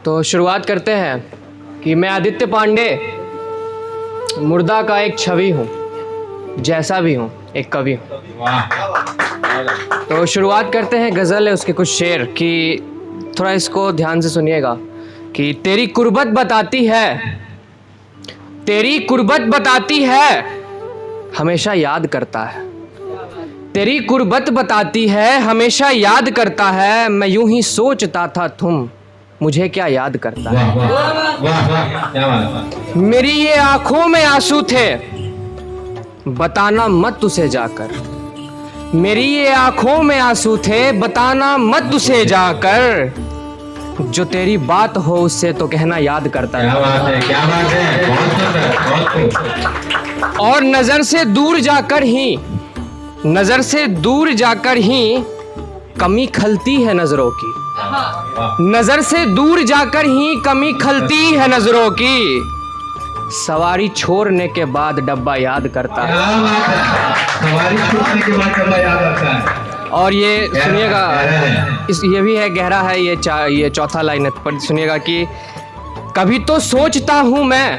तो शुरुआत करते हैं कि मैं आदित्य पांडे मुर्दा का एक छवि हूँ, जैसा भी हूँ एक कवि हूँ। तो शुरुआत करते हैं, गज़ल है उसके कुछ शेर कि थोड़ा इसको ध्यान से सुनिएगा कि तेरी कुर्बत बताती है, तेरी कुर्बत बताती है, हमेशा याद करता है। तेरी कुर्बत बताती है, हमेशा याद करता है। मैं यूं ही सोचता था तुम मुझे क्या याद करता है। मेरी ये आंखों में आंसू थे, बताना मत उसे जाकर। मेरी ये आंखों में आंसू थे, बताना मत उसे जाकर। जो तेरी बात हो उससे तो कहना याद करता है। क्या बात है, क्या बात है, बहुत सुंदर, बहुत खूब। और नजर से दूर जाकर ही, नजर से दूर जाकर ही कमी खलती है नजरों की। नजर से दूर जाकर ही कमी खलती है नजरों की। सवारी छोड़ने के बाद डब्बा याद करता है। क्या बात है, सवारी छूटने के बाद डब्बा याद आता है। और ये सुनिएगा, ये भी है, गहरा है ये चौथा लाइन है, पर सुनिएगा कि कभी तो सोचता हूं मैं,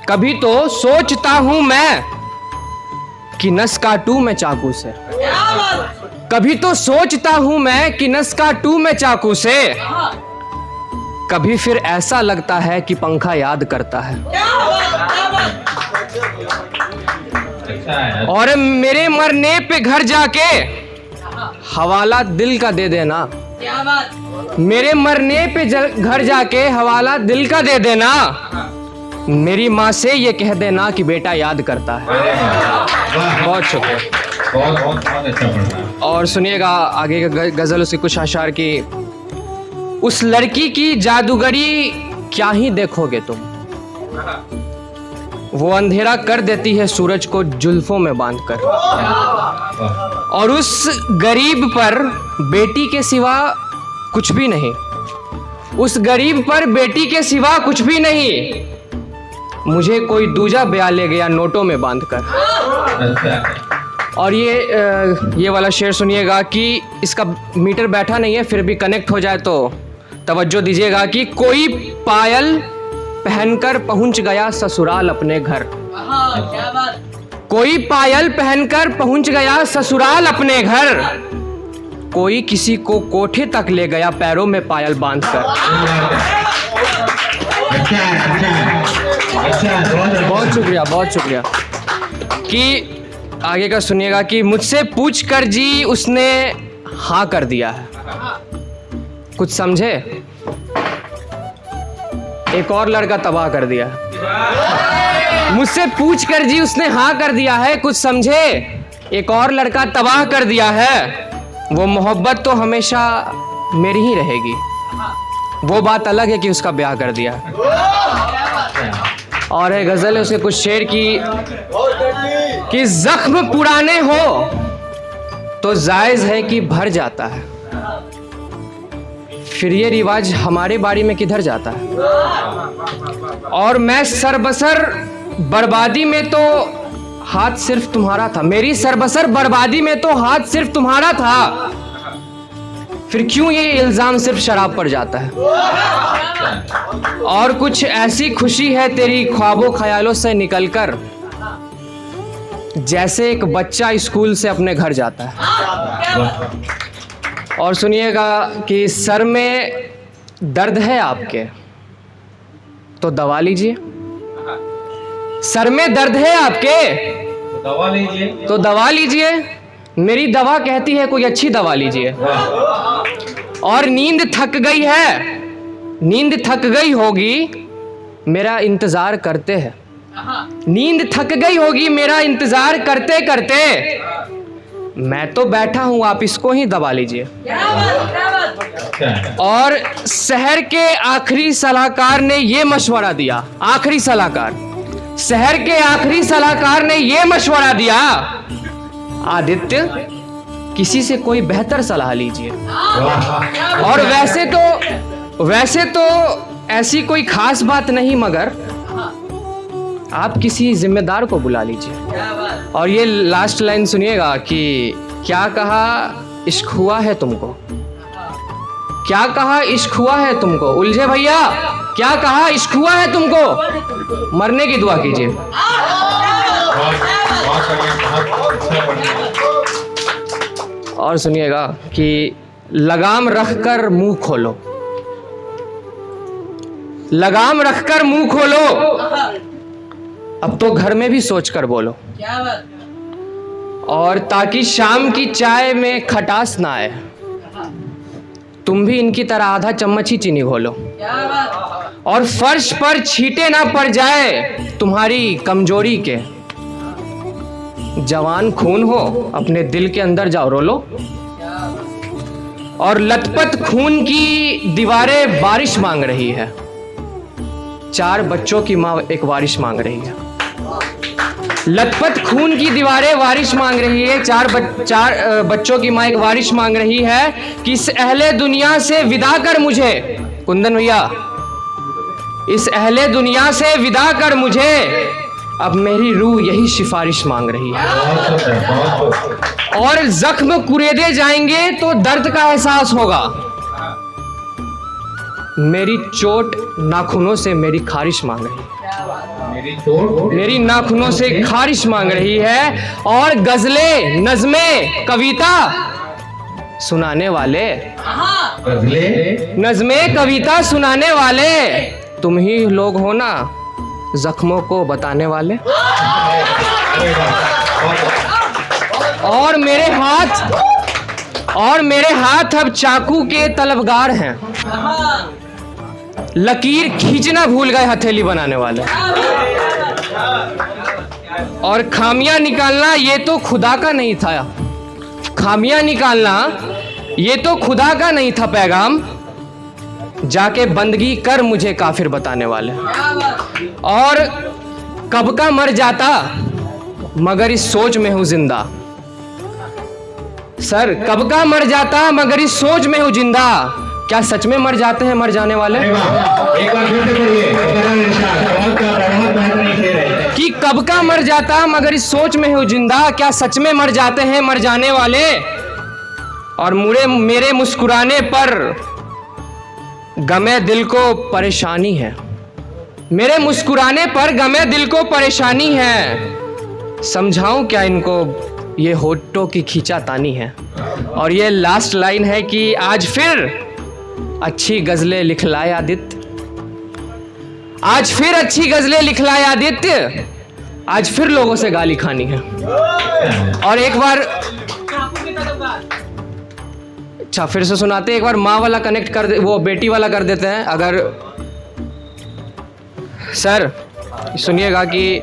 कभी तो सोचता हूं मैं कि नस काटूं मैं चाकू से। कभी तो सोचता हूं मैं कि नस काटूं मैं चाकू से। कभी फिर ऐसा लगता है कि पंखा याद करता है। और मेरे मरने पे घर जाके हवाला दिल का दे देना। मेरे मरने पे घर जाके हवाला दिल का दे देना। मेरी माँ से ये कह देना कि बेटा याद करता है। बहुत शुक्रिया। बहुत अच्छा पढ़ा। और सुनिएगा आगे का गजल, उसके कुछ अशार की। उस लड़की की जादूगरी क्या ही देखोगे तुम, वो अंधेरा कर देती है सूरज को जुल्फों में बांधकर। और उस गरीब पर बेटी के सिवा कुछ भी नहीं, उस गरीब पर बेटी के सिवा कुछ भी नहीं। मुझे कोई दूजा ब्याह ले गया नोटों में बांधकर। और ये वाला शेर सुनिएगा कि इसका मीटर बैठा नहीं है, फिर भी कनेक्ट हो जाए तो तवज्जो दीजिएगा कि कोई पायल पहनकर पहुंच गया ससुराल अपने घर। कोई पायल पहनकर पहुंच गया ससुराल अपने घर। कोई किसी को कोठे तक ले गया पैरों में पायल बांधकर। बहुत शुक्रिया, बहुत शुक्रिया। कि आगे का सुनिएगा कि मुझसे पूछ कर जी उसने हाँ कर दिया है। कुछ समझे? एक और लड़का तबाह कर दिया। मुझसे पूछ कर जी उसने हाँ कर दिया है। कुछ समझे? एक और लड़का तबाह कर दिया है। वो मोहब्बत तो हमेशा मेरी ही रहेगी, वो बात अलग है कि उसका ब्याह कर दिया। और है गजल है उसके कुछ शेर कि जख्म पुराने हो तो जायज है कि भर जाता है, फिर ये रिवाज हमारे बारी में किधर जाता है। और मैं सरबसर बर्बादी में तो हाथ सिर्फ तुम्हारा था, मेरी सरबसर बर्बादी में तो हाथ सिर्फ तुम्हारा था। फिर क्यों ये इल्जाम सिर्फ शराब पर जाता है। और कुछ ऐसी खुशी है तेरी ख्वाबों ख्यालों से निकलकर, जैसे एक बच्चा स्कूल से अपने घर जाता है। और सुनिएगा कि सर में दर्द है आपके तो दवा लीजिए। सर में दर्द है आपके दवा लीजिए, तो दवा लीजिए। मेरी दवा कहती है कोई अच्छी दवा लीजिए। और नींद थक गई है, नींद थक गई होगी मेरा इंतजार करते हैं। नींद थक गई होगी मेरा इंतजार करते करते। मैं तो बैठा हूं, आप इसको ही दबा लीजिए। और शहर के आखिरी सलाहकार ने ये मशवरा दिया, आखिरी सलाहकार, शहर के आखिरी सलाहकार ने ये मशवरा दिया, आदित्य किसी से कोई बेहतर सलाह लीजिए। और वैसे तो ऐसी कोई खास बात नहीं, मगर आप किसी जिम्मेदार को बुला लीजिए। और ये लास्ट लाइन सुनिएगा कि क्या कहा इश्क हुआ है तुमको, क्या कहा इश्क हुआ है तुमको? उलझे भैया, क्या कहा इश्क हुआ है तुमको? मरने की दुआ कीजिए। और सुनिएगा कि लगाम रखकर मुंह खोलो, लगाम रखकर मुंह खोलो, अब तो घर में भी सोच कर बोलो। क्या बात? और ताकि शाम की चाय में खटास ना आए, तुम भी इनकी तरह आधा चम्मच ही चीनी घोलो। क्या बात? और फर्श पर छींटे ना पड़ जाए तुम्हारी कमजोरी के। जवान खून हो, अपने दिल के अंदर जाओ रोलो। और लथपथ खून की दीवारें बारिश मांग रही है, 4 बच्चों की माँ एक वारिश मांग रही है। लथपथ खून की दीवारें वारिश मांग रही है, 4 बच्चों की माँ एक वारिश मांग रही है कि इस अहले दुनिया से विदा कर मुझे। कुंदन भैया, इस अहले दुनिया से विदा कर मुझे, अब मेरी रूह यही सिफारिश मांग रही है। और जख्म कुरेदे जाएंगे तो दर्द का एहसास होगा। मेरी चोट नाखूनों से मेरी खारिश मांग रही है, मेरी नाखूनों से खारिश मांग रही है। और गजलें, नज़में, कविता सुनाने वाले, नज़में, कविता सुनाने वाले तुम ही लोग हो ना, जख्मों को बताने वाले। और मेरे हाथ अब चाकू के तलबगार हैं, लकीर खींचना भूल गए हथेली बनाने वाले। और खामियां निकालना ये तो खुदा का नहीं था, खामियां निकालना ये तो खुदा का नहीं था पैगाम, जाके बंदगी कर मुझे काफिर बताने वाले। और कब का मर जाता मगर इस सोच में हूं जिंदा। सर, कब का मर जाता मगर इस सोच में हूं जिंदा। क्या सच में मर जाते हैं मर जाने वाले? कि कब का मर जाता मगर इस सोच में हूं जिंदा, क्या सच में मर जाते हैं मर जाने वाले? और मेरे मुस्कुराने पर गमे दिल को परेशानी है, मेरे मुस्कुराने पर गमे दिल को परेशानी है। समझाऊं क्या इनको ये होठों की खींचातानी है। और ये लास्ट लाइन है कि आज फिर अच्छी गजलें लिखलाए आदित्य, आज फिर अच्छी गजलें लिखलाए आदित्य, आज फिर लोगों से गाली खानी है। और एक बार अच्छा फिर से सुनाते, एक बार माँ वाला कनेक्ट कर दे, वो बेटी वाला कर देते हैं। अगर सर सुनिएगा कि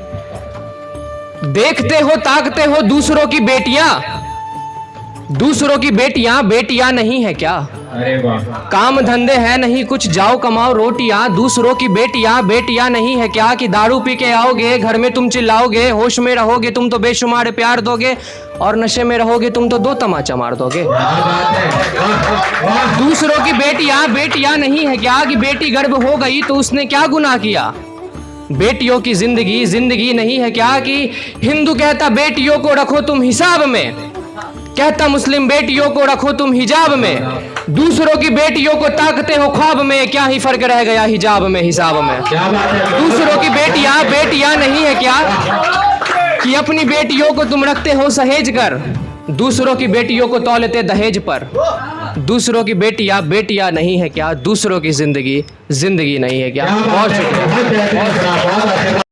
देखते हो ताकते हो दूसरों की बेटियां, दूसरों की बेटियां बेटियां नहीं है क्या? अरे वाह, काम धंधे हैं नहीं कुछ, जाओ कमाओ रोटियां। दूसरों की बेटियां बेटियां नहीं है क्या? कि दारू पी के आओगे घर में तुम चिल्लाओगे, होश में रहोगे तुम तो बेशुमार प्यार दोगे, और नशे में रहोगे तुम तो 2 तमाचा मार दोगे। दूसरों की बेटियां बेटियां नहीं है क्या? कि बेटी गर्भ हो गई तो उसने क्या गुनाह किया? बेटियों की जिंदगी जिंदगी नहीं है क्या? कि हिंदू कहता बेटियों को रखो तुम हिसाब में, कहता मुस्लिम बेटियों को रखो तुम हिजाब में। दूसरों की बेटियों को ताकते हो ख्वाब में, क्या ही फर्क रह गया हिजाब में हिसाब में। दूसरों की बेटियां बेटियां नहीं है क्या? कि अपनी बेटियों को तुम रखते हो सहेज कर, दूसरों की बेटियों को तौलते दहेज पर। दूसरों की बेटियां बेटियां नहीं है क्या? दूसरों की जिंदगी जिंदगी नहीं है क्या? बहुत शुक्रिया।